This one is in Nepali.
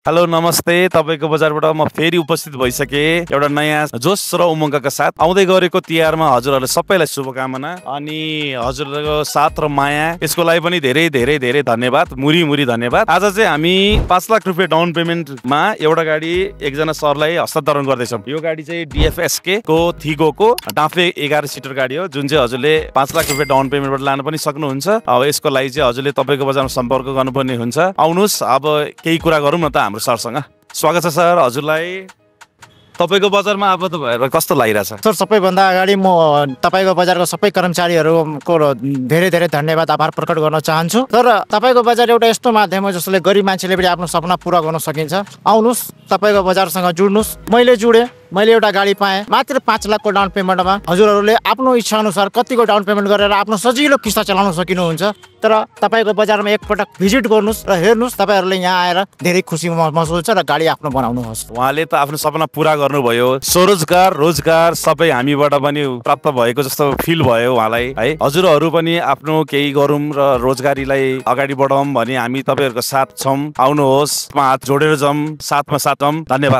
हेलो नमस्ते, तपाईको बजारबाट म फेरि उपस्थित भइसके एउटा नयाँ जोश र उमङ्गका साथ आउँदै गरेको तिहारमा हजुरहरूले सबैलाई शुभकामना अनि हजुरहरूको साथ र माया यसको लागि पनि धेरै धेरै धेरै धन्यवाद, मुरी मुरी धन्यवाद। आज चाहिँ हामी 5 लाख रुपियाँ डाउन पेमेन्टमा एउटा गाडी एकजना सरलाई हस्तान्तरण गर्दैछौँ। यो गाडी चाहिँ DFSK को थिगोको डाँफे 11 सिटर गाडी हो, जुन चाहिँ हजुरले 5 लाख रुपियाँ डाउन पेमेन्टबाट लान पनि सक्नुहुन्छ। अब यसको लागि चाहिँ हजुरले तपाईँको बजारमा सम्पर्क गर्नुपर्ने हुन्छ। आउनुहोस्, अब केही कुरा गरौँ न त हाम्रो सरसँग। स्वागत छ सर हजुरलाई। तपाईको बजारमा अब त भएर कस्तो लागिरहेछ? सर, सबैभन्दा अगाडि म तपाईको बजारको सबै कर्मचारीहरूको धेरै धेरै धन्यवाद, आभार प्रकट गर्न चाहन्छु। तर तपाईको बजार एउटा यस्तो माध्यम हो जसले गरिब मान्छेले पनि आफ्नो सपना पुरा गर्न सकिन्छ। आउनुहोस्, तपाईको बजारसँग जुड्नुहोस्। मैले जुडेँ, मैले एउटा गाडी पाएँ मात्र 5 लाखको डाउन पेमेन्टमा। हजुरहरूले आफ्नो इच्छा अनुसार कतिको डाउन पेमेन्ट गरेर आफ्नो सजिलो किस्ता चलाउन सकिनुहुन्छ। तर तपाईको बजारमा एकपटक भिजिट गर्नुहोस् र हेर्नुहोस्, तपाईहरूले यहाँ आएर धेरै खुसी महसुस हुन्छ र गाडी आफ्नो बनाउनुहोस्। उहाँले त आफ्नो सपना पुरा गर्नुभयो। स्वरोजगार रोजगार सबै हामीबाट पनि प्राप्त भएको जस्तो फिल भयो उहाँलाई है। हजुरहरू पनि आफ्नो केही गरौँ र रोजगारीलाई अगाडि बढाउँ भने हामी तपाईँहरूको साथ छौँ। आउनुहोस्, हात जोडेर जाउँ, साथमा साथ जाउँ। धन्यवाद।